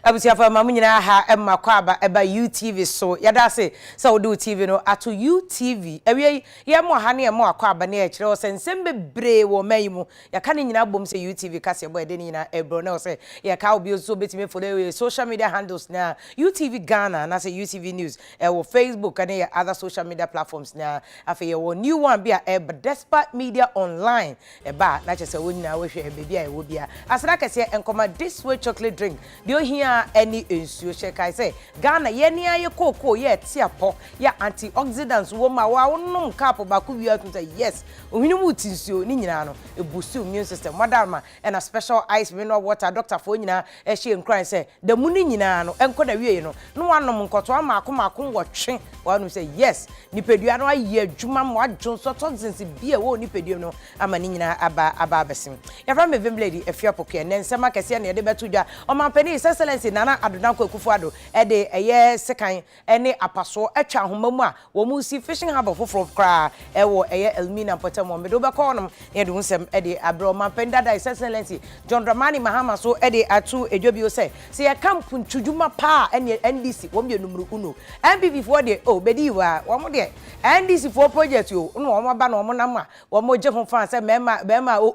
abusia fa mamu nyina ha emma kwaba eba UTV so yada se wo do TV no ato UTV ewie ye mo ha ne mo akwaba ne kire wo sensem bebre wo mai mu yaka ne nyina bom se UTV kase boy de nyina ebro ne wo se ye ka obi so betime follow social media handles na UTV Ghana na se UTV News wo Facebook and other social media platforms na afi wo new one bia Despot Media Online eba na che se wo nyina wo hwe bebi a wo bia asra kase enkoma this way chocolate drink dio hia any ensuo shekai say Ghana ye ni aye koko ye tiapo ya antioxidants wo ma wa wonum cap ba ku bia to say yes ohinu mu tinsuo ni nyina no e boost immune system madama and a special ice mineral water doctor for nyina e hye nkran say the mu ni nyina no enko na wie no no wanom nkoto amaako wotwe wanu say yes nipedua no aye adwuma mo adwon so toxins bia wo nipedua no ama ni nyina aba besim ya from Lady Afia Pokua nensema kese na ye de betudwa omanpani excellency nana adonanko Akufo-Addo e de eye sekan ene apaso atwa homamu a wo mu si fishing harbor foforo kra e wo eye Elmina potamo me do be call no ye de unsem e de abro omanpani dada excellency John Dramani Mahama so e de atu edwobio se ye camp ntudwuma pa ene NDC wo me numru uno MPP for de o bedi wa wo mo de NDC for project yo no wo mo ba no mo nam a wo mo je ho fan se mema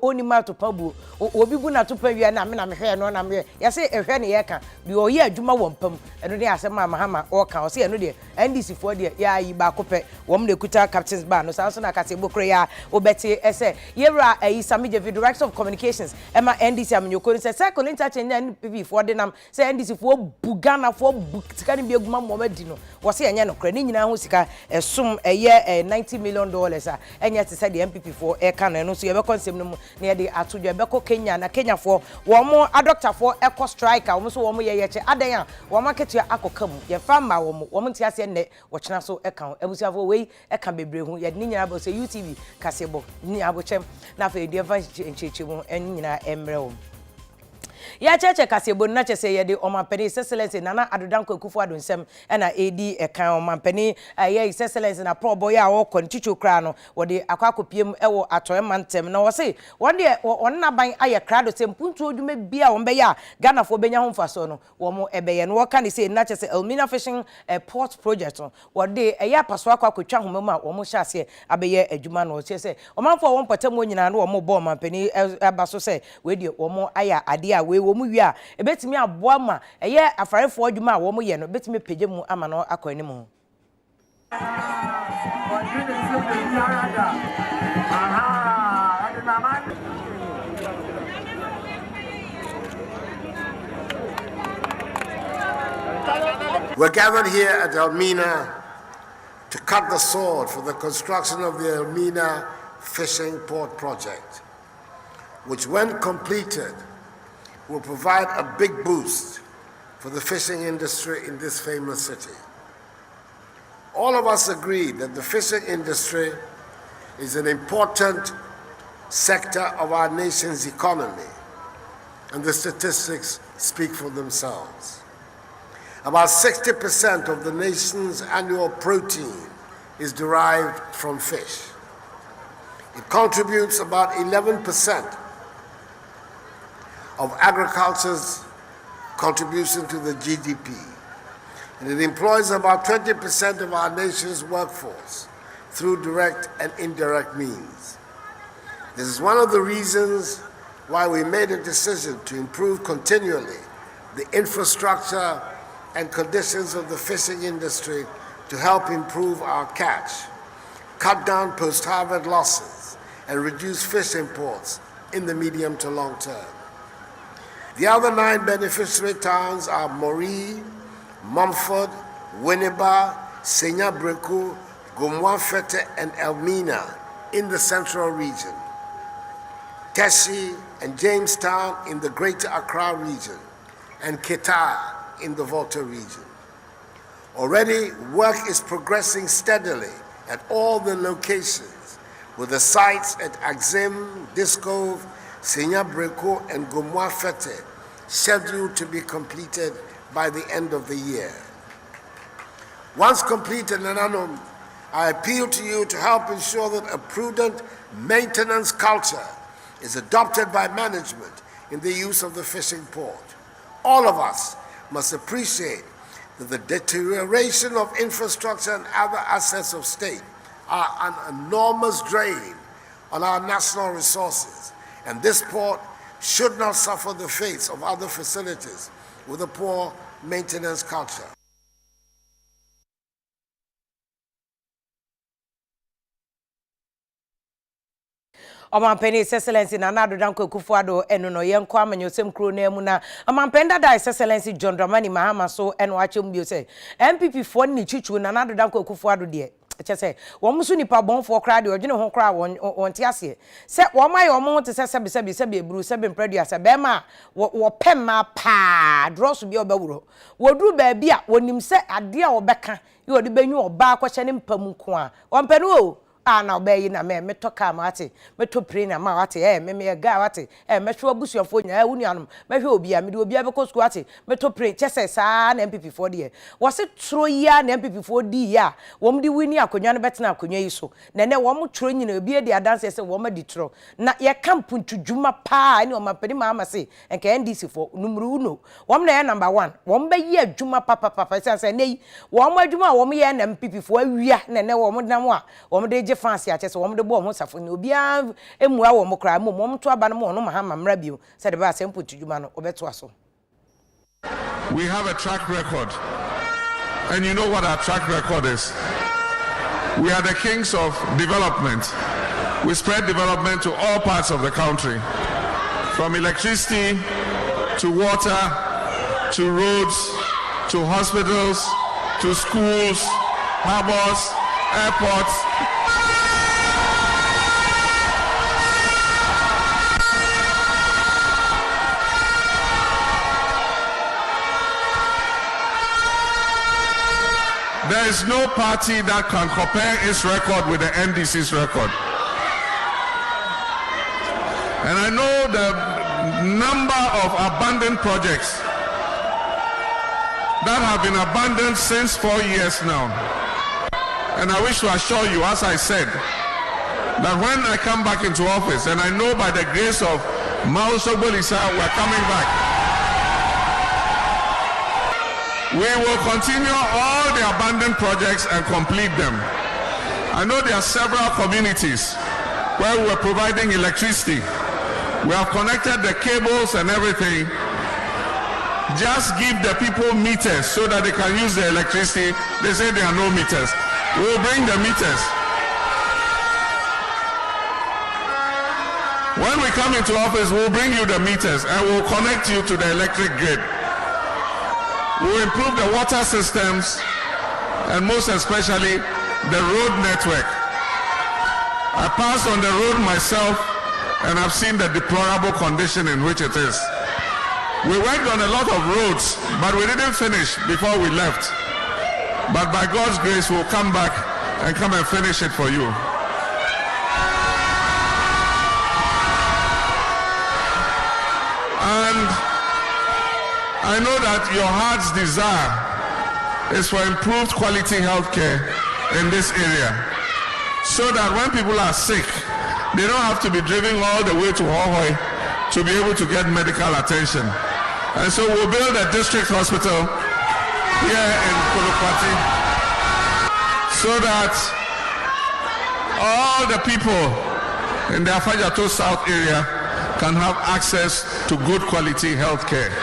onima to pabu obi bu na to pa wi na me na me hwe no na me ya se ehwe ne ye ka bi o ye adwuma wo mpam eno de asema Mahama o ka o se eno de NDC for de ya yi ba kopɛ wo mo de kuta captains bar no sanso na kase bokre ya obeti ese yewra Samije director of communications ema NDC amnyoko se second interchange na NPP for de nam se NDC for bugana for sika ne bi aguma mo madi no wo se enye no kra ni nyina ho sika esum eye $90 million a enye te se de MPP for e ka no so ye be konsem no mu na ye de atodwa be ko Kenya na Kenya for wo mo adoctor for eco striker wo so wo mo ye che adan a wo maketua akokam ye fama wo mo ntiase ne wo chena so e kan abusiafo wei e kan bebre hu ye ni nyina bo se UTV kasebo ni abochem na fa edi eva ncheche mu en nyina emre wo ya cheche kasebo na chese ye de omanpani excellency nana adodanko Akufo-Addo nsem na edi ekan omanpani ye excellency na probo ya wo kon chicho kra no wo de akwakopiem ewo atoye mantem na wo se won de won na ban aye krado se mpuntu odwuma bia won be ya Ghana fo benya ho mfaso no wo mo ebeye no wo kan se na chese Elmina fishing port project wo de eya paso akwakotwa homam a wo mo hyase abeye adwuma no chese omanfo won potam nyina no wo mo bo omanpani abaso se we de wo mo aya ade a we wo mu wi a ebetimi aboa ma eye afarefo adwuma a wo mo ye no betimi pege mu ama no akoni mu We're gathered here at Elmina to cut the sword for the construction of the Elmina Fishing Port Project, which when completed will provide a big boost for the fishing industry in this famous city. All of us agree that the fishing industry is an important sector of our nation's economy, and the statistics speak for themselves. About 60% of the nation's annual protein is derived from fish. It contributes about 11% of agriculture's contribution to the GDP. And it employs about 20% of our nation's workforce through direct and indirect means. This is one of the reasons why we made a decision to improve continually the infrastructure and conditions of the fishing industry to help improve our catch, cut down post-harvest losses, and reduce fish imports in the medium to long term. The other 9 beneficiary towns are Mori, Mumford, Winneba, Senya Breku, Gomwa-Fete, and Elmina in the central region, Teshi and Jamestown in the greater Accra region, and Ketaa in the Volta region. Already, work is progressing steadily at all the locations, with the sites at Axim, Diskov, Senya Breku, and Gomwa-Fete scheduled to be completed by the end of the year. Once completed, Nananom, I appeal to you to help ensure that a prudent maintenance culture is adopted by management in the use of the fishing port. All of us must appreciate that the deterioration of infrastructure and other assets of state are an enormous drain on our national resources, and this port should not suffer the fate of other facilities with a poor maintenance culture. Omampeni Excellency Nana Danko Kufuado eno no yenko amanyosem kro na emu na omampenda da Excellency John Dramani Mahama so eno achem bio say MPP fo ni chichu Nana Danko Kufuado de say won so nipa bonfo kra de odwene ho kra won te ase se won maye won te se sebe ebru sebe mpradu ase be ma wo pema pa dross bi obawuro woduru ba bia wonim se ade a obeka ye odi benyu oba akwahye ne mpam nko a ompenu o na obayi na me toka ma ate me to pray na ma ate me ga ate me hwe abusuafo nya wunuanom me hwe obia me de obia be kosko ate me to pray chese saa na MPP for de wo se tro ya na MPP for di ya wo mde wini akonwa no betena akonwa yi so na ne wo mo tro nyina obia de adanse se wo ma di tro na ye kampu ntudwuma pa ni o mapani ma amase enka NDC for numru uno wo na ye number 1 wo mba yi adwuma papa se nei wo mo adwuma wo mo ye na MPP for awia na ne wo mo nam a wo mo de fancy ache so wo mde bo ho safo ni obia emua wo mo kra mo mo to aba no mo no mahama mra bio said ba sempo tudwuma no obeto aso. We have a track record, and you know what our track record is. We are the kings of development. We spread development to all parts of the country, from electricity to water to roads to hospitals to schools, harbors, airports. There is no party that can compare its record with the NDC's record. And I know the number of abandoned projects that have been abandoned since 4 years now. And I wish to assure you, as I said, that when I come back into office, and I know by the grace of Mao Sobolisa, we're coming back. We will continue all the abandoned projects and complete them. I know there are several communities where we are providing electricity. We have connected the cables and everything. Just give the people meters so that they can use the electricity. They say there are no meters. We will bring the meters. When we come into office, we will bring you the meters and we will connect you to the electric grid. We will improve the water systems and most especially the road network. I passed on the road myself and I've seen the deplorable condition in which it is. We worked on a lot of roads, but we didn't finish before we left. But by God's grace, we'll come back and come and finish it for you. And I know that your heart's desire is for improved quality health care in this area, so that when people are sick, they don't have to be driven all the way to Hohoi to be able to get medical attention. And so we'll build a district hospital here in Kolopati, so that all the people in the Afajato South area can have access to good quality health care.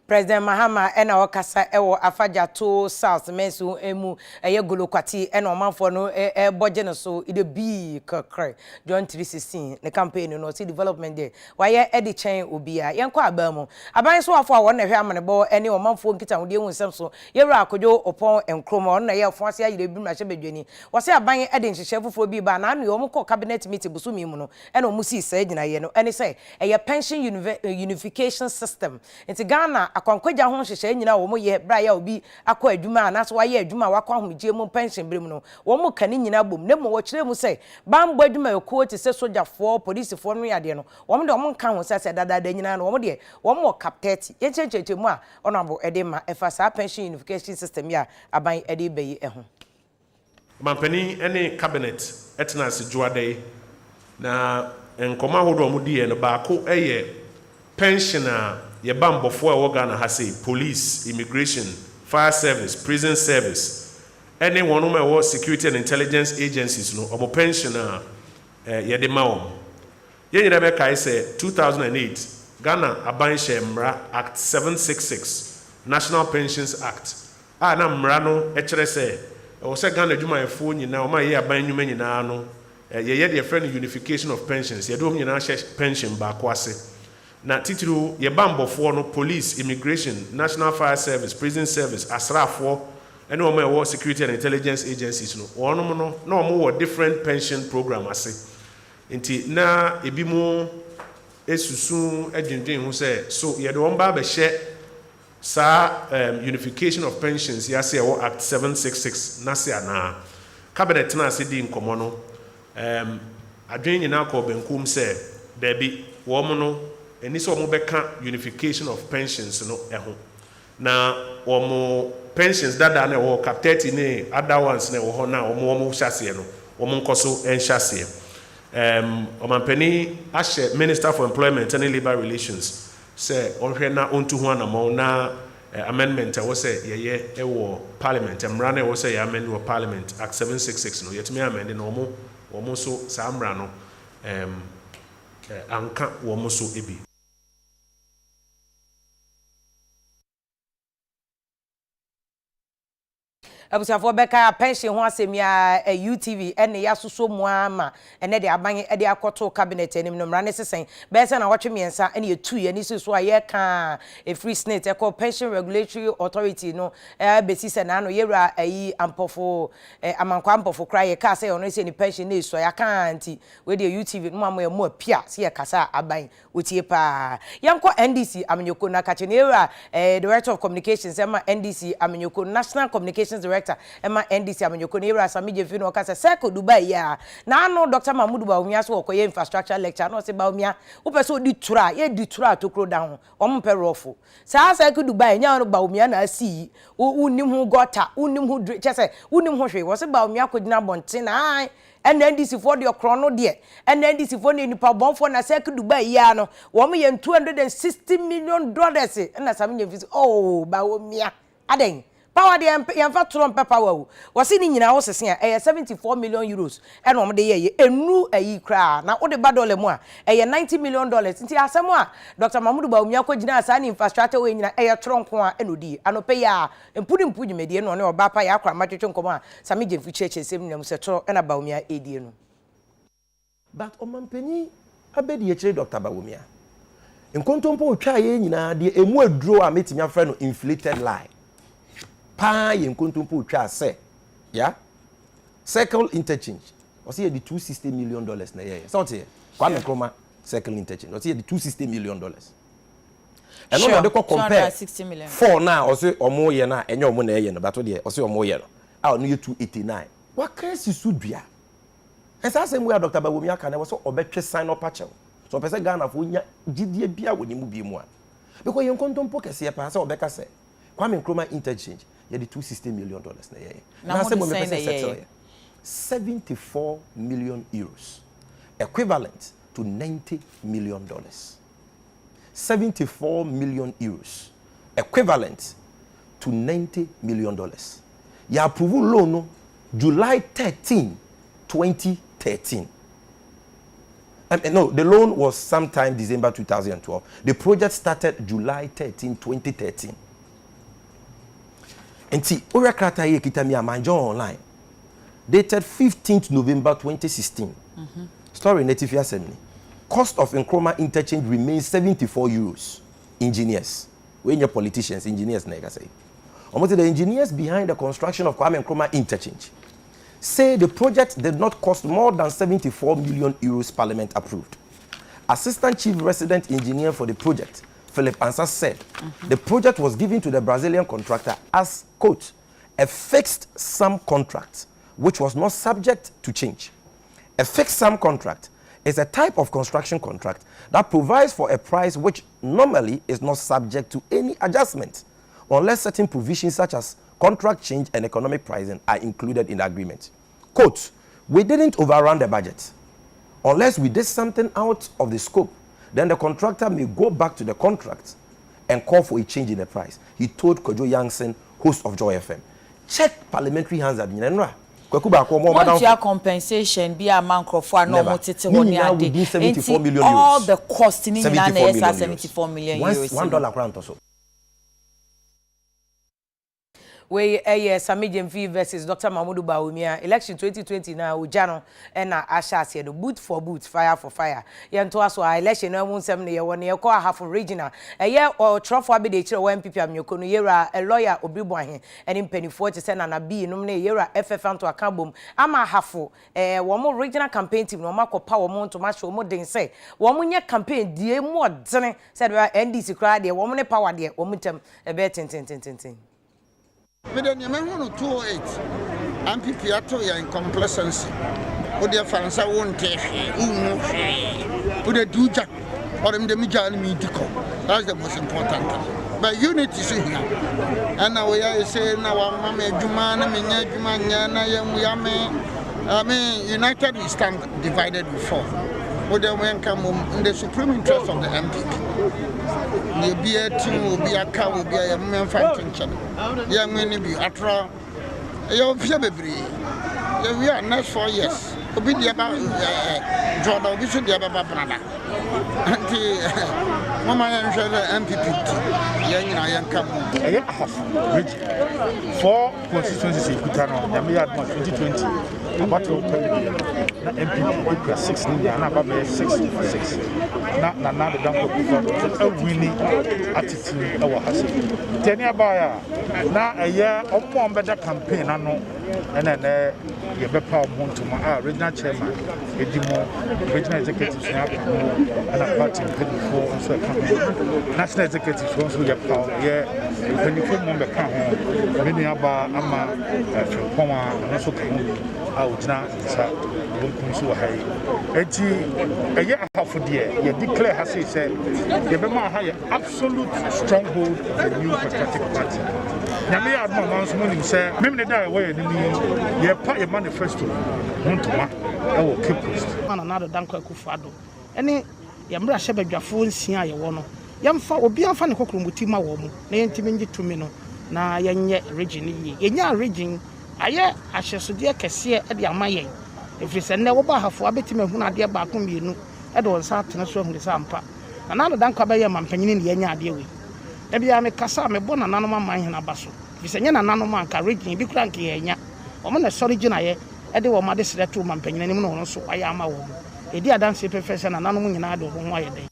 President Mahama ena wakasa ewo Afajato South Mensu emu eye Golokwati ena omanfo no boje no so ide bi kakre John 316 ne campaign no see development there waye edi chen obia yenko abamu aban so afo a won na hwe amanebo ene omanfo nkita hode hu nsem so yewra akojo opon enkroma on na ye afo ase ayire bi mrahye bedwani wase aban edi nhihye foforo bi ba na anu omko cabinet meeting busumi mu no ena omusi sa gina ye no ene say eye pension unification system enti Ghana akwankwaja ho hyehyɛ nyina wo mo ye bra ya obi akɔ adwuma na so waye adwuma wakɔ ahomgye mu pension bere mu no wo mo kane nyina bom ne mo wo kyerɛ mu sɛ bambo adwuma yɛko te sɛ sojafoɔ policefoɔ no yade no wo mo de wo mo nka ho sɛ dada nyina no wo mo de wo mo capteti ye kyekyekyɛ mu a honorable ede ma efa sa pension unification system ya aban ede bayi ho mampani ene cabinet etna se juade na nkɔmɔ ahodoɔ mu di yɛ no baako ɛyɛ pensioner yɛ bambɔfoɔ a ɛwɔ Ghana ha sei police, immigration, fire service, prison service ɛne wɔn a ɛwɔ security and intelligence agencies no ɔmo pensioner yɛde ma wɔn yɛn nyinaa bɛkae sɛ 2008 Ghana aban hyɛ mmara Act 766 National Pensions Act a na mmara no ɛkyerɛ sɛ ɛwɔ sɛ Ghana adwumayɛfoɔ nyinaa ɔmo a yɛ aban nnwuma nyinaa no yɛyɛ deɛ friend unification of pensions yɛde wɔn nyinaa hyɛ pension baako ase na titiri yɛ bambɔfoɔ no police, immigration, national fire service, prison service, asraafoɔ ɛne wɔn a ɛwɔ security and intelligence agencies no wɔn no na wɔn wɔ different pension program ase nti na ebi mu esusu adwendwen ho sɛ so yɛde wɔn ba abɛhyɛ saa unification of pensions yɛase ɛwɔ Act 766 n'ase anaa cabinet tena ase di nkɔmɔ no adwene nyinaa kɔ benkum sɛ daabi wɔn no ɛni sɛ wɔn bɛka unification of pensions no ɛho na wɔn pensions dada na ɛwɔ cap 30 ne other ones na ɛwɔ hɔ na wɔn hyɛ aseɛ no wɔn nkɔ so ɛnhyɛ aseɛ ɔmampanin ahyɛ minister for employment and labour relations sɛ ɔhwɛ na ɔntu ho anamɔn na amendment ɛwɔ sɛ yɛyɛ ɛwɔ parliament mmara na ɛwɔ sɛ yɛ amend wɔ parliament Act 766 no yɛtumi amend na wɔn nso saa mmara no anka wɔn nso ebi. abusuafo beka pension ho asemi a UTV ene ya soso mu ama ene de aban de akoto cabinet enim no mra ne sesen be se na wotwe miensa ene yetu ye ni so a ye ka a free state e call pension regulatory authority no besi se na no yewra ayi ampofo amankwa ampofo kra ye ka se ono se ni pension ne so ya ka anti we de UTV no am mu apia se ye kasa aban otie pa yanko NDC amenyoko na kache ne yewra director of communications ema NDC amenyoko national communications director Emma NDC amenyoko ne yewra samije fi no kasa seko Dubai ya na ano Dr. Mahmoud Baumia so okoye infrastructure lecture no se Baumia wo pese odi tura ye di tura to kro down omo pe rofo sa seko Dubai nya no Baumia na asi unim hu gota unim hu chese unim hu hwe wo se Baumia ko dina bonten na NDC for the chrono de NDC for the nipa bonfo na seko Dubai ya no wo mo ye $260 million na samije fi oh Baumia aden power de yamfa Trump power wo se ni nyina wo sese a 74 million euros e no mo de ye enu ayi kra na wo de ba dollar mu a $90 million nti asemo a Dr. Mahmoud Baumia ko gina asa ni infrastructure we nyina tronko a enodi anope ya empudi medie no ne oba pa ya akra matwetwe nkomo a sami je fu cheche sem nem se tro na Baumia edie no but omampani abedi ye kire Dr. Baumia nkontompo otwa ye nyina de emu aduro a metimi afra no inflated lie pa ye nkontompo twa se ya circle interchange o se ye the $260 million na ye so te kwa mekroma circle interchange o se ye the $260 million and no de ko compare 260 million for now o se omo ye na enye omo na ye no bato de o se omo ye no a no ye 289 wa kresi sudua esa se mu ya Dr. Baumia ka na wo so obetwe sign up achew so pese Ghana fo nya gidie bia woni mu bi mu a because ye nkontompo kese pa se obeka se kwa mekroma interchange the $260 million na ye. Now say settle 74 million euros, equivalent to $90 million. 74 million euros, equivalent to $90 million. Ya approval loan no July 13, 2013. No, the loan was sometime December 2012. The project started July 13, 2013. Enti ora krata ye kitami amanjo online dated 15th November 2016. Story native assembly. Cost of Nkrumah interchange remains 74 euros. Engineers, when your politicians, engineers na say. Almost the engineers behind the construction of Kwame Nkrumah interchange say the project did not cost more than 74 million euros Parliament approved. Assistant Chief Resident Engineer for the project, Philip Ansah said the project was given to the Brazilian contractor as, quote, a fixed sum contract which was not subject to change. A fixed sum contract is a type of construction contract that provides for a price which normally is not subject to any adjustment unless certain provisions such as contract change and economic pricing are included in the agreement. Quote, we didn't overrun the budget. Unless we did something out of the scope, then the contractor may go back to the contract and call for a change in the price. He told Kojo Youngson, host of Joy FM. Check parliamentary hands at Nyenra. What's your compensation? Be a man for no more within 74 million euros. All the cost in 74 million euros. $1 grant or so. We Samijin V versus Dr. Mahmoud Bawumia election 2020 na ujano na asha se the boot for boot, fire for fire. Yento aso election na mun sem ne ye won ye ko half regional. O trofo abede kire one MPP amyoko no yera a lawyer obibo ahe eni mpanifo te se na bi no ne yera FF anto akabom ama hafo wo mo regional campaign team no makopa wo mo ntoma hwe mo den se wo mo nye campaign die mo dene se de NDC kra de wo mo ne power de wo mo tem be ten. Midday, you may want to 208. MPP ato ya in complacency. Would the Faransa won't take would the Duja or in the Mijani Midiko. That's the most important thing. But unity is here. And now we are saying now, Mamma Jumana, Minya Jumana, I mean, united we stand, divided we fall. Would the men come in the supreme interest of the MPP? The beer team will be a cow, will be a man fighting. Young men be atra. Your baby. We are next 4 years. Be the about Jordan, we should be about Brana. Auntie Mama and MPP. Young and come. Four constituencies, Kutano, Yamia 2020, about to MPP 6 million, about 6 for 6. Now the dump of a winning attitude. Our hustle. 10 years by now a year of more better campaign. I know, and then you better want to my regional chairman, Edimo, regional executives, and a party before also national executives also get power. Yeah, when you put member come home, many about Ama from Poma and also came out now. So high. A year half a year, you declare, as he said, you have a absolute stronghold of the new Patriotic Party. Yammy had my man's morning, sir. Maybe die away, you part your manifesto. Montuma, I will keep post. Another Danko Kufado. Any Yamra Shebeg, your phone, see, I want. Yamfa will be a funny cockroom with Tima Womo, named Timmy to Mino. Na yet region, ye region. I shall so dear Cassia at the Amaye. If it's a never have for a bit of one idea back on you, Edward sat in a song the Sampa. Another Dankabaya man penny in the Yanya deal with. Maybe I make Cassa, me born an animal mine in a basso. If it's a nanoman carrying big cranky, or on a solid Janae, Edward Madis that 2 man penny, and so I am a woman. A dear dance professor and an animal in Ado on my day.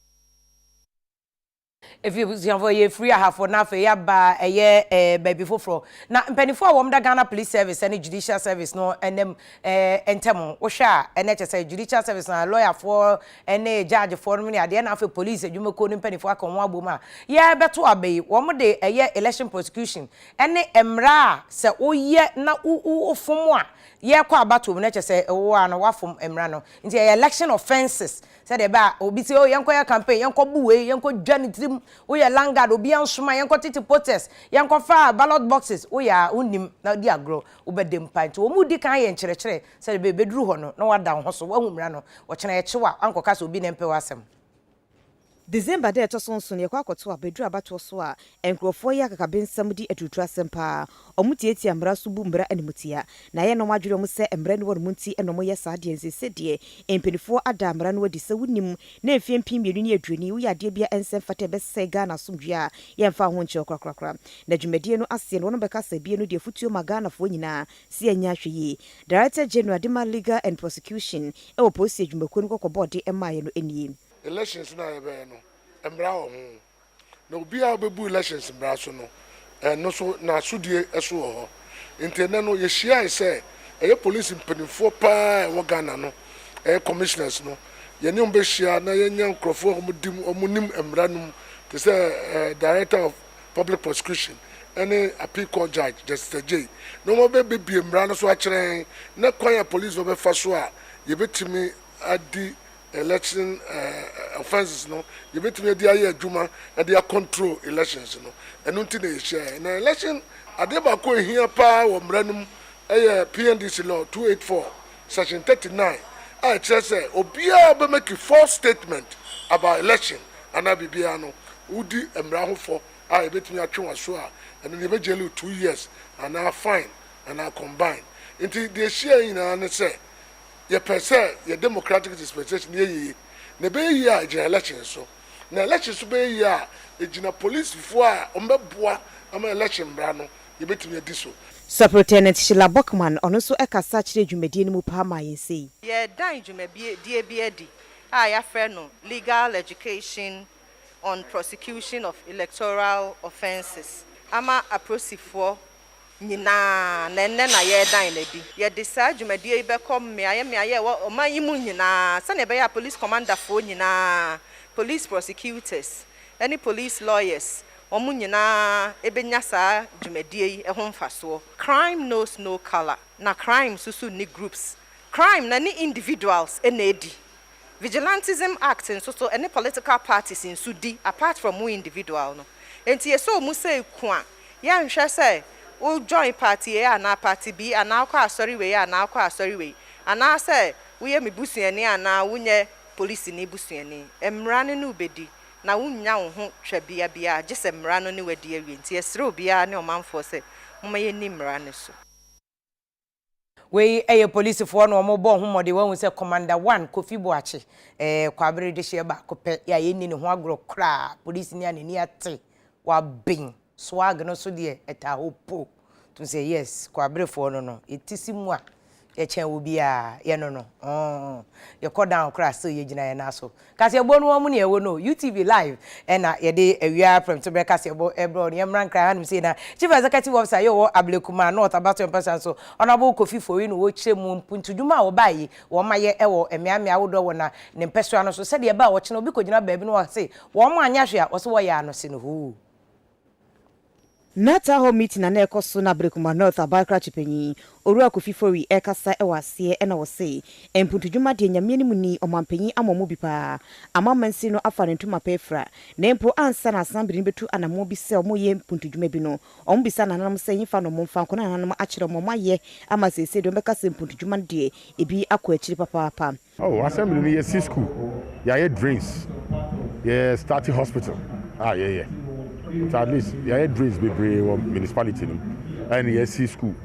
If you see free half for now for ya ba a year baby for now penifo wom da Ghana Police Service and Judicial Service no and them entemo osha and say Judicial Service na lawyer for and judge for me at the end of police you ko penifo akon wa boma ya beto abey wom de a year election prosecution and emra se oye na ofom a ye kwa abato na say wo an wafom emra no nti election offenses said eba obi say o yenko ya campaign yenko buwe yenko dwane trim o ya langard obi ansoma yenko titi protest yenko fa ballot boxes o ya unim na di agro obedem pint o mu di kan ye nkyerechire said be bedru ho no na wada ho so wa humra no wo kyena ye kyewa ankoka so obi na mpe wasem December day to sonson ye kwa akoto abedu abato so a enkrofo ya kakabensam di atutu asempa omutieti amra so bu mbra animutia na ye no madwere mu se emra ne won munti enomo ye saade ensese de empenifo ada amra no wadi se wunim na efie mpimienu ne aduani wo ya de bia ensem fata be se Ghana somdua ye mfa ho nche okrakrakra na dwumadie no ase no beka sabie no de futuo magana fo nyina se anya hweye Director General Dema Legal and Prosecution e wo police dwumako no kokobode emaye no enie elections na ebe no embra ho na obi a obebu elections mbra so no no so na sudie eso ho intene no ye hia ise eye police mpanifo pa wo Ghana no commissioners no ye ne ombe hia na ye nya nkrofo omunim embra no to say Director of Public Prosecution any appeal court judge Justice J no mo be bi mbra no so a kire na kwan police obe fa so a ye betimi adi election offenses no you bet me dia ye adwuma and dia control elections no enu nti na share na election adeba ko ehia pa wo mranum PNDC law 284 section 39 I just say obia be make a false statement about election and I be no udi emra for I betimi atwe so a and then be jail 2 years and now fine and now combine into the share in and say ye per se ye democratic dispensation ye na be ye a election so na election so be ye a ejina police before a ombeboa ama election bra no ye betimi adi so. Superintendent Sheila Bockman ono so ekasa kire dwumadie no mu pa ma yense. Ye dan dwumadie die bi adi a ya frɛ no legal education on prosecution of electoral offences ama aprosifo nyina na enne na ye dan na di ye de sa dwumadie be kom me aye o man yimu nyina sa na be ya police commander fo nyina police prosecutors any police lawyers omu nyina ebenya saa dwumadie yi ho mfaso. Crime knows no color na crime susu ni groups crime na ni individuals enedi vigilantism act and so any political parties in sudi apart from we individual no enti yeso mu say ku a ya nhwe say o join party A na party B ana akwa asori we ana akwa asori we ana say we ye mebusuani ana wunye police ni busuani emra ne no bedi na wunya wo ho twabia bia gese mra no ne wadi awie nti esre obia ne omanfo se moma ye ni mra ne so. We a police for no mo bon humode won say commander 1 Kofi Boache kwabere de hye ba kopɛ ya ye ni ne ho agro kra police ni anani ate wa bin swag no so de eta hopo to say yes kwabere for no etisi mu a ye chen obi a ye no ye call down kra so ye gina ye na so kasi ebo no mu ne ewo no UTV live na ye de awia from to break kasi ebo ebro ne mran kra hanum say na chief executive officer yo Ablekuma North about 1% so honorable Kofi for no wo kire mu puntuduma wo bayi wo maye ewo emiamia wodo wo na ne mpesua no so se de ba wo kire obi ko gina ba bi no wo say wo mo anya hwe a wo so wo ya no se no hu. Nata ho meeting na ekoso na Ablekuma North abakra chipenyi Orua Kofi Fori ekasa ewase ena wo se emputudwuma de nyame ni muni omampanyi amomo bi pa amamansi no afa ne ntuma pefra na empo ansa na asambiri betu anamo bi se omo ye emputudwuma bi no omo bisa na nanam se yifa no momfa nkona nanam akire mo maye ama sese do beka se emputudwuma de ebi akọ akiri papa. Oh, assembly ni ye school ya ye drains ye starting hospital yeah. So at least yeah, drains be municipality and yes, school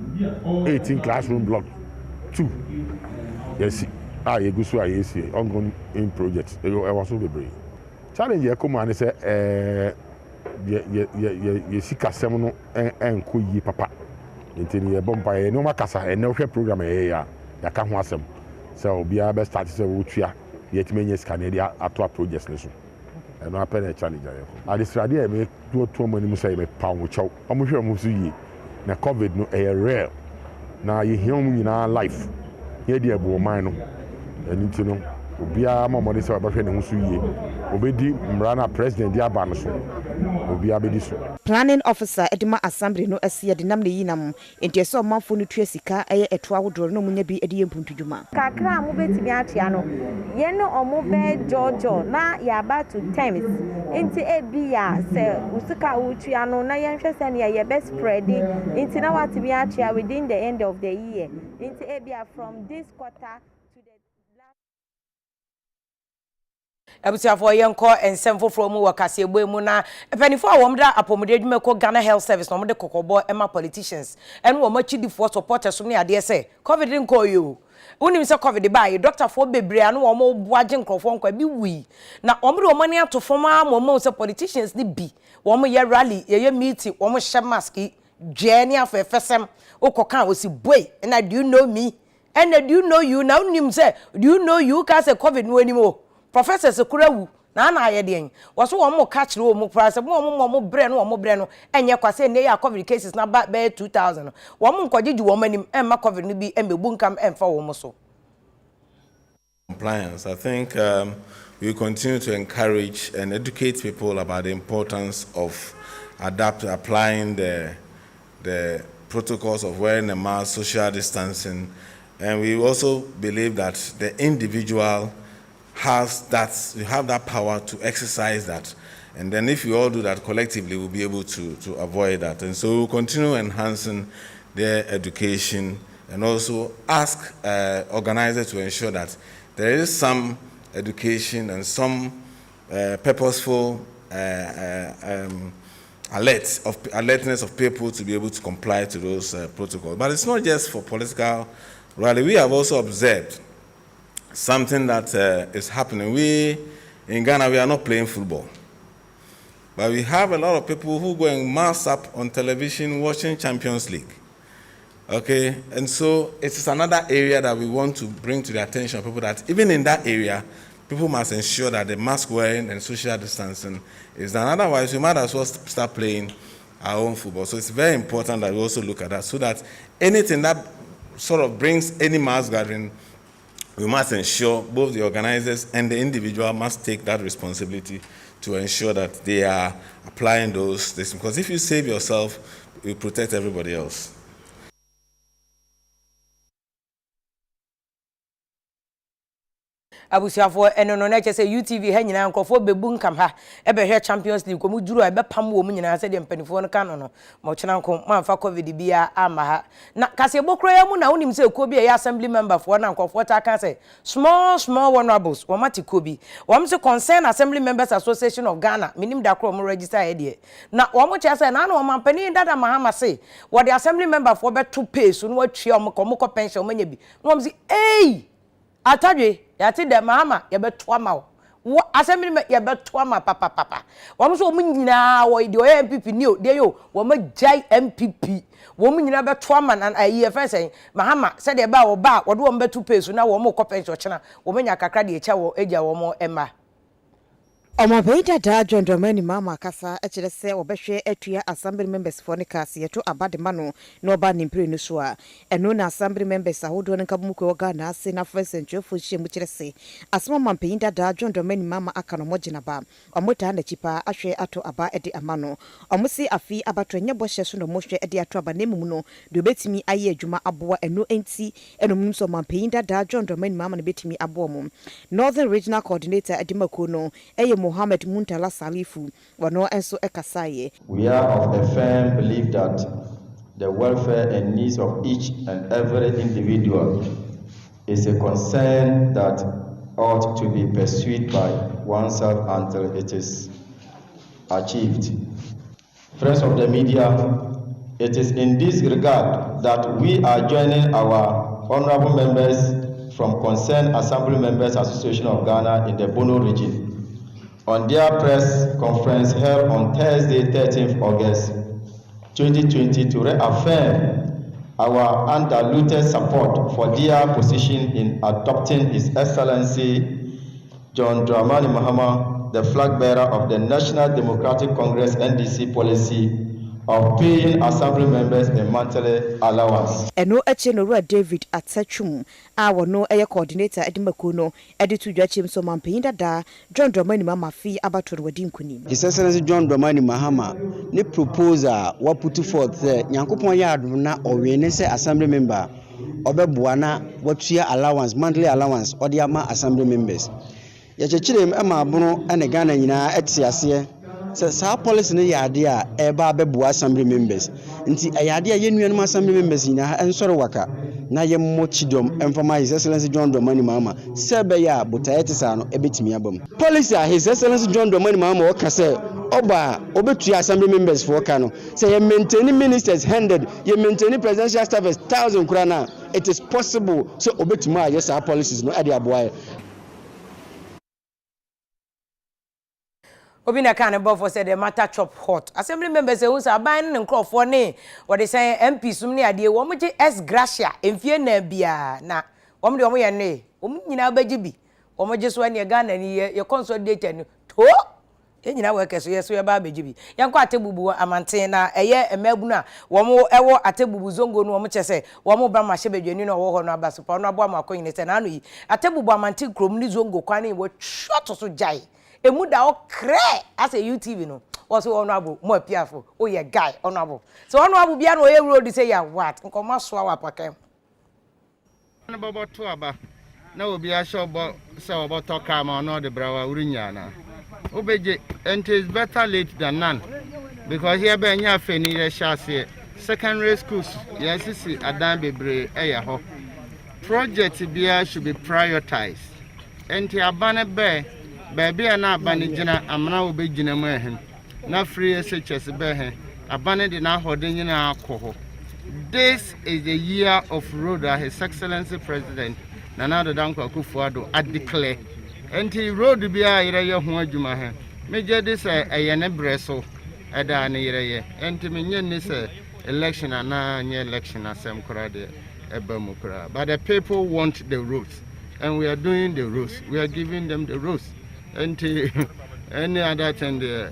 18 classroom block 2 yes you go so yes ongoing in projects I was so be challenge here come and say you see kasem no enko yi papa intini ye bomba ye no makasa e na hwe program ya ka ho asem so obi a be start say wo tua yet menye scan dia ato projects ne so no apene challenge ayo adistrade e me to mani mu say me pawo chow omo hwe omo so yi na covid no e real na ye hiom nyina life ye dia bo man no enti no obia ma mo de say obahwe ne ho so yi obedi mra na president dia ba no so obia be di so planning officer edima assembly no asia de nam ne yinam enti eso manfo no tua sika eye eto awodoro no munya bi ede yempuntudwuma kakra mo betimi atia no ye no omo be jojo na ya ba to times enti ebia se usika utua no na ye hwese ne ye best spread enti na watimi atia within the end of the year enti ebia from this quarter Abusiafo yenko ensemfo from wakase egbo mu na penifo a womda apomode adwuma ko Ghana Health Service no mode kokobo ema politicians en wo machidifo supporters no ade se covid nko yo unim se covid ba doctor for bebre anu wo mo boaje nkrofo nkwa bi wi na omre wo mani atofo ma mo se politicians ni bi wo mo ye rally ye meeting wo mo hye mask jeni afefesem okoka osi boy na do you know me and do you know you now unim se do you know you ka se covid no animo Professor Sekurawu na na aye den wo so wo mo ka kire wo mo price mo bre no enye kwase ne ya covid cases na ba 2000 wo mo nkogigi wo manim emma covid no bi embebu nkam emfa wo mo so compliance. I think we continue to encourage and educate people about the importance of applying the protocols of wearing a mask, social distancing, and we also believe that the individual have that power to exercise that, and then if we all do that collectively, we'll be able to avoid that. And so we'll continue enhancing their education and also ask organizers to ensure that there is some education and some purposeful alertness of people to be able to comply to those protocols. But it's not just for political rally. We have also observed something that is happening. We, in Ghana, we are not playing football. But we have a lot of people who go and mass up on television watching Champions League. Okay, and so it is another area that we want to bring to the attention of people, that even in that area, people must ensure that the mask wearing and social distancing is done. Otherwise, we might as well start playing our own football. So it's very important that we also look at that, so that anything that sort of brings any mass gathering, we must ensure both the organizers and the individual must take that responsibility to ensure that they are applying those things. Because if you save yourself, you protect everybody else. abusiafo eno no na che se UTV ha nyina nkofo bebu nkam ha ebe hwe Champions League ko mu duru ebe pam wo mu nyina se de mpanifo no ka no mo chena nko manfa covid bia ama ha na kase bokro ya mu na wonim se ko bia ya assembly member fo na nkofo ta kan se small honorables wo mati ko bi wo mse concern Assembly Members Association of Ghana minim da kro mo register he de na wo mo che se na wo mampani dada mahama se wo the assembly member fo be to pay so no atwa mo ko pension mo nya bi wo mse atadwe yati de mahama ye beto ama wo assembly ye beto ama papa wo so mu nyina wo de o MPP ni o de yo wo ma jai MPP wo mu nyina beto ama na ayi efense mahama se de ba wo de wo beto peso na wo mo ko pension chena wo menya kakra de echa wo eja wo mo ema Omobeida da John Dramani Mama Kasa echere se obehwe atua assembly members for ne kase yeto abadema no na oba nimpire no so a eno na assembly members ahodo ne kabumuko oga na ase na first entwefo hye mu kire se asoma mampeinda da John Dramani Mama aka no mogina ba omota na chipa ahwe ato aba ede amano omusi afi abato nye bohye so no mohwe ede ato aba na mum no de obetimi aye adwuma aboa eno enti eno mum so mampeinda da John Dramani Mama ne betimi aboa mum Northern Regional Coordinator Edimako no Mohammed Muntala Salifu wano enso ekasaye. We are of a firm belief that the welfare and needs of each and every individual is a concern that ought to be pursued by oneself until it is achieved. Friends of the media, it is in this regard that we are joining our honorable members from Concerned Assembly Members Association of Ghana in the Bono region on their press conference held on Thursday, 13th August 2020 to reaffirm our undiluted support for their position in adopting His Excellency John Dramani Mahama, the flag bearer of the National Democratic Congress NDC policy of paying assembly members a monthly allowance. Eno Echenora David Atachum, our no air coordinator Edimakuno, editor Jachim so mampinda da John Dramani Mama fee about to wedding kunim. His Excellency John Dramani Mahama, ne proposal what put forth Yankupon Yard na or Renese assembly member, Obebuana, what year allowance, monthly allowance, or the Ama assembly members. Yachim Emma Bruno and a Ghana in Etiasia. Sa policy ne yade a eba bebu assembly members nti ayade a yenuanum assembly members ina ensoro waka na yemmo chidom emfama His Excellency John Dramani Mahama sebe ya botayetisa no ebetimi abam policy a His Excellency John Dramani Mahama o kase oba obetua assembly members for kano say ye maintain ministers handed ye maintain presidential staff 1,000 krana it is possible so obetuma yes our policies no ade aboa Obina kan bofo said the matter chop hot. Assembly members say who's aban and crop for ne what they say MP sum ne ade wo mo S gracia emfie na bia na wo mo de wo ye ne wo nyina baji bi wo mo so ne Ghana ni ye consolidate ni to ye nyina we keso ye so ye ba baji bi ye nko atebubu amanten na eye emabu na wo mo ewo atebubu zongo no wo mo chese wo mo ba ma hye badwani no wo ho no abasopa no abo amakon ni se na no yi atebubu amanten krom ni zongo kwane wo shot so jai emuda o kre as a UTV no was honorable mo piafo o ye guy honorable so honorable bia no ye road say ya what nkoma so awa pakem na bobo to aba na obi a show bo say obo talk am no the brawa urinya na obeje and it is better late than none because here be nya afeni ye shase secondary schools yes adan bebre eya ho project bia should be prioritized enti abane be baabi a na abane gyina amana wo be gyina mu ehem na free SHS be he abane de na hode nyina akọ. This is the year of road that His Excellency President Nana Addo Dankwa Akufo-Addo declare. Enti road bia yere ye ho adwuma he. Meje this eyene breso eda na yere ye. Enti menye ni say election na nye election asem kora de eba mu kora. But the people want the roads and we are doing the roads. We are giving them the roads. Enti any other thing the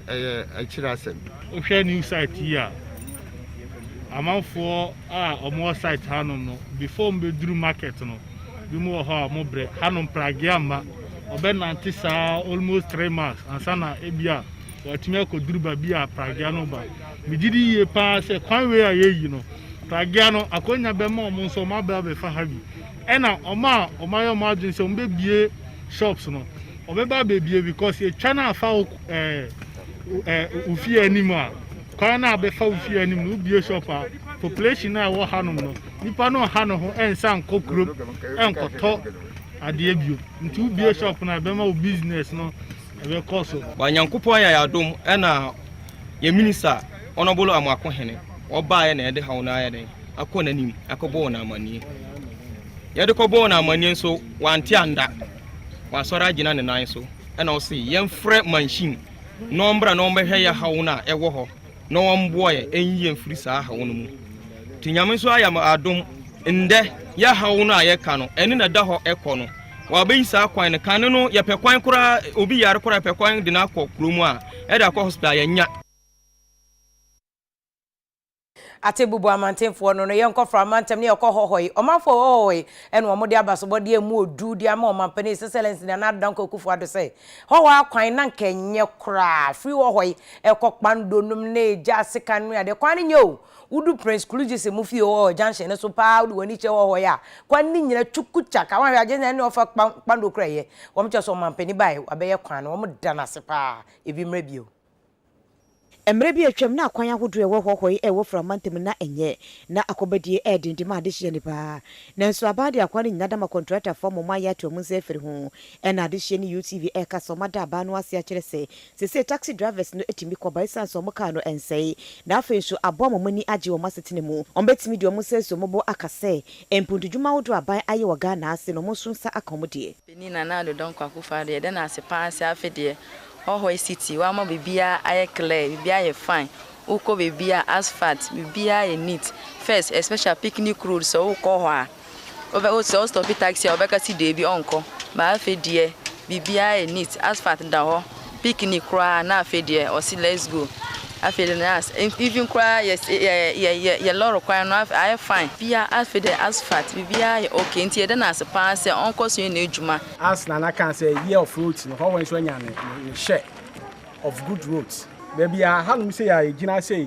achira asem. Ohwe new site here. Amanfo omo site hanom no before mbeduru market no bi mo ho amobre hanom pragiama obenante sa almost 3 months ansana ebia watimi akoduru ba bia pragiano ba mididi ye pa se kwanwe ayeyi no pragiano akonya be ma omo nso ma ba be fa habi ena oma yo ma adwin se mbebie shops no obeba be bie because e twana afa ufi anima Kana be fa ufi anim no bie shop a population na wo hanom no nipa no hano ho ensan kokrom enkoto ade bio nti bie shop na be ma business no ebe koso wanyankopon ya yadom na ye minister honorable amako hene oba ye na ede hawo na ye den akọ nanim akọbọ na amanie ye de kọbọ na amanie so wanti anda wasọra agina ne nan so na o se ye mfrẹ machine nombra no mbehwe ya hawo na ewo ho no one boy enyi mfiri saa hawo no mu tinyame so ayam adom nde ya hawo no ayeka no ene na da ho ekọ no wa be saa kwan ne kan no ye pekwan kura obi yare kura pekwan de na akọ kromu a e da akọ hospital ya nya ate bubu amantemfo no yenko fra amantem ne yakọ hohoi omafo hohoi ene omode abasobode emu odu dia ma omampane excellence na Addo Dankwa Akufo-Addo say howa akwan na nkenye kra free hohoi ekọ kpando num na eja sekanu ade kwan nyo udu prince kulujise mufi o junction ne so pa udu wani che hohoi a kwan ni nyina tukucha ka wan aje na ne ofa kpando kra ye womche so omampani bai abeye kwan no omda sepa ebi mrebio Emre bi atwam na akwan ahodo ewo hohoi ewo fra mantem na enye na akobadie edindima adehye ne ba nanso abade akwan nyina dama contractor form mo ya to mun se firi ho na adehye ne UTV ka so mada ba no ase akere se taxi drivers no etimi ko bai san so mo ka no ensei na afenso abo mo mani age wo masetene mu ombetimi de mo se so mo bo akase empundudwuma wodo aban aye wo ga na ase no mo so nsa akomode Beni Nana Addo Dankwa Akufo-Addo de na ase pa ase afede Hohoi city wa ma bibia aye clear bibia aye fine uko bibia asphalt bibia aye neat first especially picnic road so uko ho a over o so stop taxi obeka si de bi onko ba afedie bibia aye neat asphalt da ho picnic kra na afedie o si let's go afedie na even kra yes ye loro kwa no aye fine bia afedie asphalt bibia aye okay nti de na asepa se onko so na ejuma as Nana can say year of roads no how when so nya ne share of good roads baby hanum say ya gina say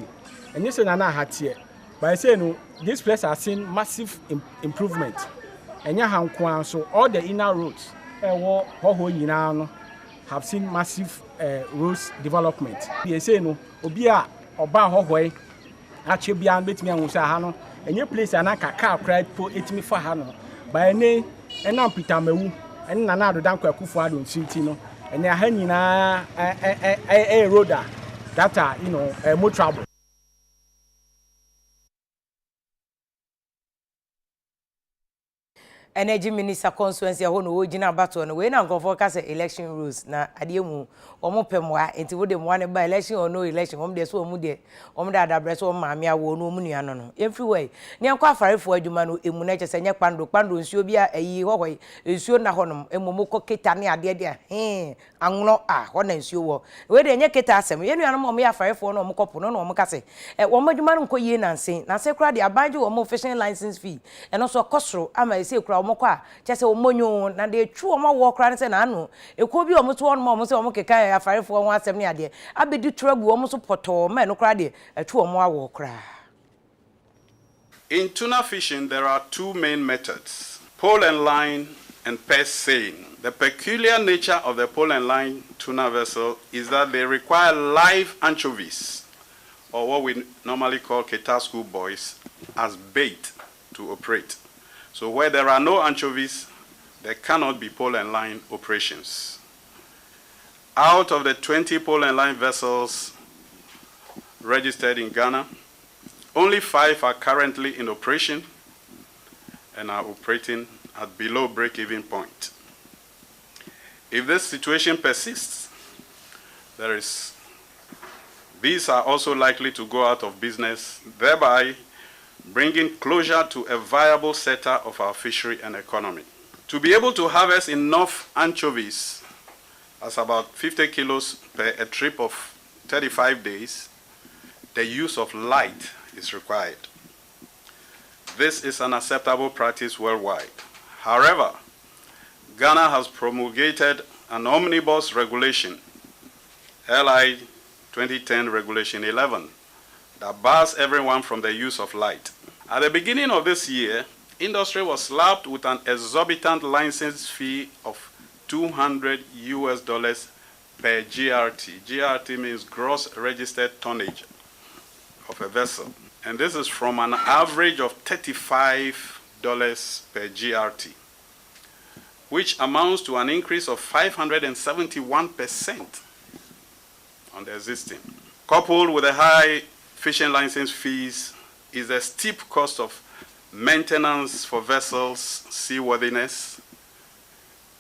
enye say Nana hatie by say no this place has seen massive improvement enya hankwan so all the inner roads ewo ho nyina no have seen massive roads development we say no obi a oba hohoi ache bia betimi anwo say ha no enye place anaka car cry po etimi fa ha no by ne enam Peter Mewu ene Nana Addo Dankwa Akufo-Addo nsinti no ene ha nyina road that are more trouble. Energy Minister constituency ho no wogina bato no we na nkofo ka say election rules na ade mu omo pemwa enti wo de mo ne ba election or no election omo de so omo de adabre so maame awo no omo nua no no everywhere ne akwa afarefo adwuma no emu na chese nye kpando nsuo bia ayi hohoi nsuo na honom emomo ko keta ne ade de anwlo ho na nsuo wo we de nye keta asem ye nua no mo ya afarefo no omo kopo no omo ka say wo madwuma no nkoyie na nse kra de abanje wo mo fishing license fee eno so kosoro ama ese kra mokwa chese omonyo na de twu omo wo kra ne se na anu eko bi omo to ono omo se omo keka afarefo ho asem ne ade abedi tragu omo so poto ma no kra de twu omo awo kra. In tuna fishing there are two main methods, pole and line and pest seine. The peculiar nature of the pole and line tuna vessel is that they require live anchovies, or what we normally call Keta school boys, as bait to operate. So where there are no anchovies, there cannot be pole and line operations. Out of the 20 pole and line vessels registered in Ghana, only 5 are currently in operation and are operating at below break-even point. If this situation persists, these are also likely to go out of business, thereby bringing closure to a viable sector of our fishery and economy. To be able to harvest enough anchovies, as about 50 kilos per a trip of 35 days, the use of light is required. This is an acceptable practice worldwide. However, Ghana has promulgated an omnibus regulation, LI 2010 Regulation 11, that bars everyone from the use of light. At the beginning of this year, industry was slapped with an exorbitant license fee of $200 per GRT. GRT means gross registered tonnage of a vessel. And this is from an average of $35 per GRT, which amounts to an increase of 571% on the existing. Coupled with the high fishing license fees is the steep cost of maintenance for vessels' seaworthiness,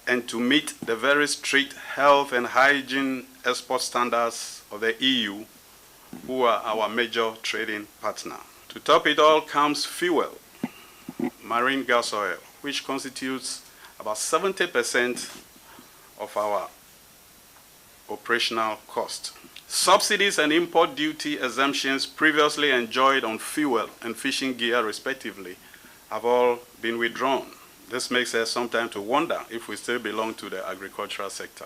and to meet the very strict health and hygiene export standards of the EU, who are our major trading partner. To top it all comes fuel, marine gas oil, which constitutes about 70% of our operational cost. Subsidies and import duty exemptions previously enjoyed on fuel and fishing gear, respectively, have all been withdrawn. This makes us sometimes to wonder if we still belong to the agricultural sector.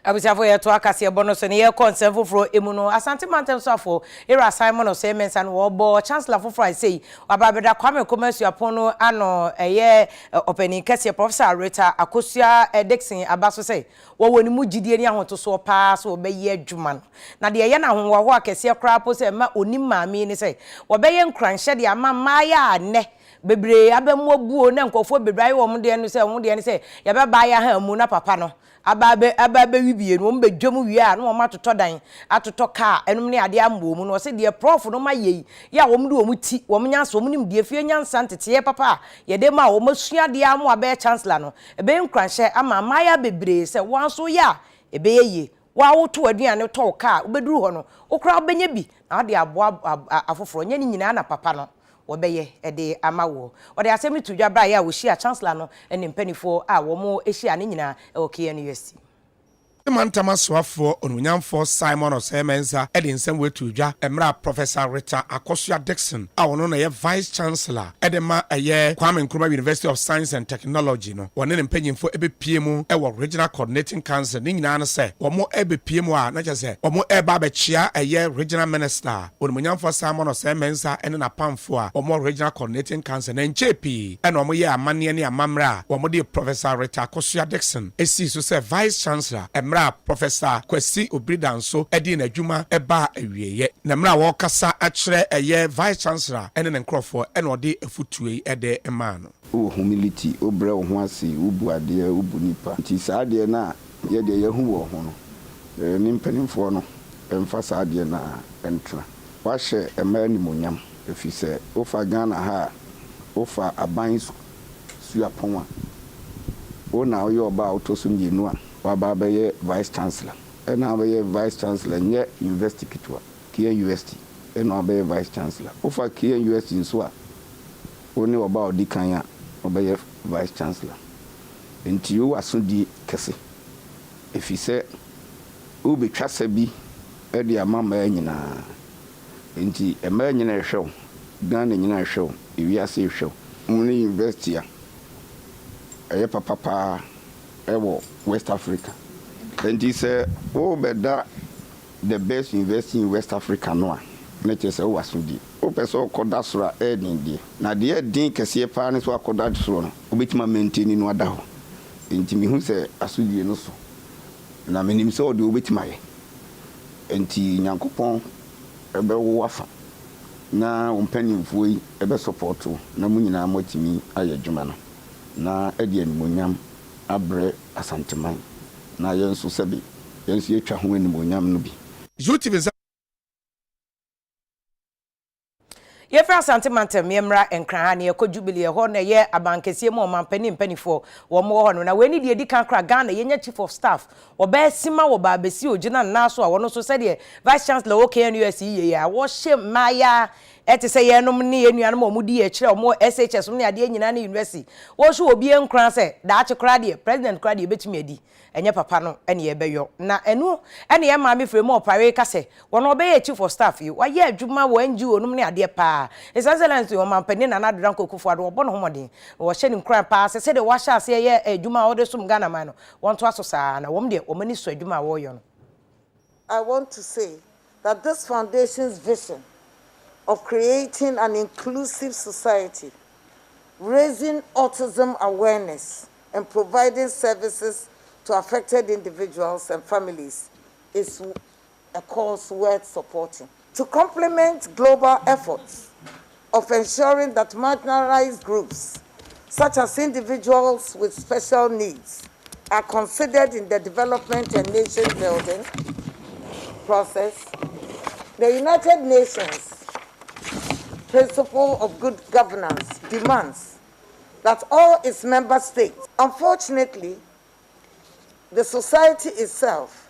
Abusafo ye to akase bonus ne ye concern foforo emuno asante mantem sofo era Simon of Siemens and wo chancellor foforo say ababeda kwame commercial pono ano eye opening kase Professor Rita Akosua Dixon abaso say wo woni mu gidie ni ahoto so pa so obeye adwuma na de ye na honwa ho akase kra po say ma onim maami ni say obeye nkranhye de ama maya ne bebre abemu buo na nkofo bebre ayi wo mu de no say wo de ni say ye be ba ya ha mu na papa no ababe wibie no mbe dwom wie a no ma totɔ dan atotɔ kaa enum ne ade ambo mu no se de prof no ma yei ya wo mu de wo mu ti wo mu nyanso mu nim de fie nyansa ntete papa ye de ma wo masua de amu abe chancellor no ebe nkranhye ama maya bebre se wanso ya ebe ye wa wo to aduane to kaa obeduru ho no okra obenya bi na de aboa afoforo nya ni nyina na papa no wobeye ede amawo ode asemi tudwa bra ya wo hia chancellor no ene mpanifo a wo mo ehia ne nyina e o KNUST Mantama swafo onunyamfo Simon of Siemens ede nsem wetudwa emra Professor Rita Akosua Dixon a wono na ye Vice Chancellor edema eye Kwame Nkrumah University of Science and Technology no wone ne mpanyimfo ebepie mu e wo Regional Coordinating Council ne nyina na se wo mo ebepie mu a na kyese wo mo eba bechia eye Regional Minister onunyamfo Simon of Siemens ene na pamfo a wo mo Regional Coordinating Council na nchepi ene wo mo ye amane ne amamra wo mo de Professor Rita Akosua Dixon esi so se Vice Chancellor Professor Kwesi Obridanso edi na dwuma eba awieye na mra wo kasa akire eye Vice Chancellor ene ne nkrofo ene odi afutue ede ema no humility obre wo ho ase ubu ade ubu nipa nti saade na ye de ye hu wo ho no ni mpanimfo no emfa saade na entra wa hye ema ni monyam efise ofa Ghana ha ofa aban suapon a ona oyo ba otoso mienu a wababeye Vice Chancellor ena abeye Vice Chancellor nye investigator KNUST ena abeye Vice Chancellor ofa KNUST nso a oni oba odikan a obeye Vice Chancellor enti o asodi kese efise o betwasa bi e de amama nyina enti ema nyina ehwew Ghana nyina ehwew ewiase ehwew muni university a eye papa ewo West Africa. And he said, oh, better the best university in West Africa no. Nature say was di. O person called Dasra Ed India. Na the din kese pa ne so akoda Dasra no. Obetima maintain no ada ho. Enti mi hu say asudie no so. Na menim say o de obetima ye. Enti Nyankopon ebe wo afa. na umpanimfo yi ebe support na mu nyina motimi aye dwuma no na edi animonyam abre asanteman na yenso sebe yenso yetwa ho animonyam no bi UTV Yefra Santimanta Memra enkran ne ko jubilee ho na ye abankesie mo mampani mpanifo wo mo ho no na we ni de edi kan kra Ghana yenya chief of staff oba sima wo ba besi ogina naso a wono so se de vice chancellor OKNUS ye ya wo hye maya eti se ye nom ne enuanom omudi ye kire omo SHS ne ade nyina na university wo hye obi enkran se da ache kra de president kra de betumi adi enye papa no ene ye beyo na enu ene ye maame fremu opare ka se wono obe chief of staff yi wa ye adwuma wo NGO nom ne ade pa His Excellency o mampani na Nana Dranko Kufuado obo no homodin wo hye ni nkran pa se de wa hya se ye adwuma wo de sum Ghana man no won to asosa na wom de o mani so adwuma wo yo no. I want to say that this foundation's vision of creating an inclusive society, raising autism awareness and providing services to affected individuals and families is a cause worth supporting. To complement global efforts of ensuring that marginalized groups, such as individuals with special needs, are considered in the development and nation building process, the United Nations Principle of Good Governance demands that all its member states, unfortunately, the society itself,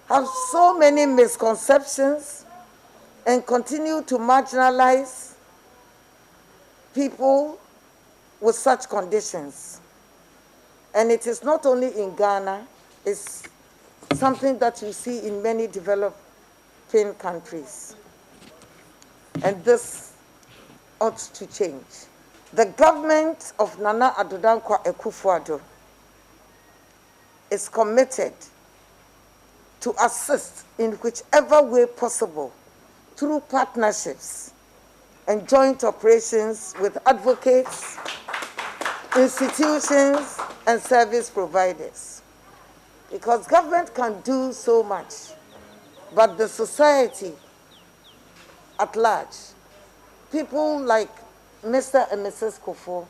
have so many misconceptions and continue to marginalize people with such conditions. And it is not only in Ghana, it's something that you see in many developing countries. And this ought to change. The government of Nana Addo Dankwa Akufo-Addo is committed to assist in whichever way possible through partnerships and joint operations with advocates, institutions, and service providers. Because government can do so much, but the society at large, people like Mr. and Mrs. Kofo,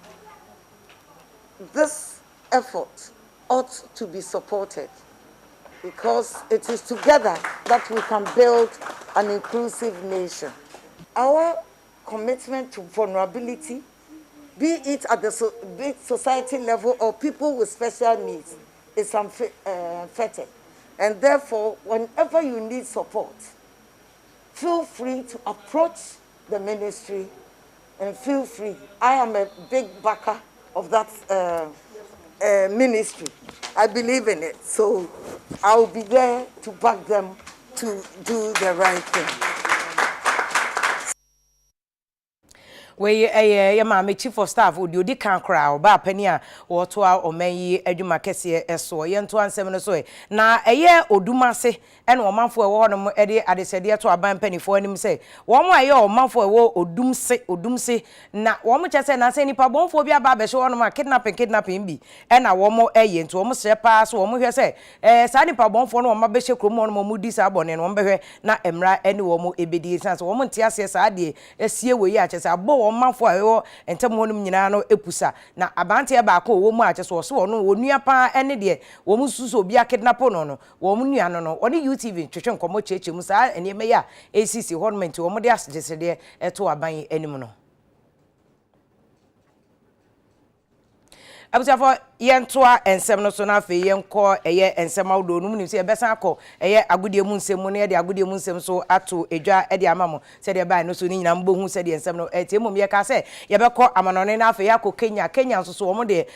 this effort ought to be supported because it is together that we can build an inclusive nation. Our commitment to vulnerability, be it at the society level or people with special needs, is unfettered. And therefore, whenever you need support, feel free to approach the ministry and feel free. I am a big backer of that ministry. I believe in it. So I'll be there to back them to do the right thing. We ye ma chief of staff odi kan kra oba pani a wo to a omanyi adwuma kese eso ye nto ansem no so na eye odumase ene omanfo e wo no e de adesede to aban panifo anim se wo mo aye omanfo e wo odumse na wo mo chese na se nipa bonfo bi aba be hye wo no ma kidnapping bi e na wo mo eye nto wo mo sre pa so wo mo hwe se sa nipa bonfo no ma be hye kromo no mo di sa bone no wo be hwe na emra ene wo mo ebedi sense wo mo ntiase sa de esie we yi a chese abo manfo ayo entem honum nyina no epusa na abante ba ko wo mu a cheso so no onua pa ene de wo mu susu obi akidnap no wo mu nua no oni UTV twetwe nkomo cheche mu sa ene me ya ACC honment wo mu de asjesede eto aban anim no abusafo yentoa ensem no so na afi yenko eye ensem awdo no mu se ebesa akọ eye agudie mu nsem no ye de agudie mu nsem so ato edwa e de amamo se de bai no so ni nyina mbo hu se de ensem no etemom ye ka se ye beko amanone na afi yakọ Kenya nso so wo mu de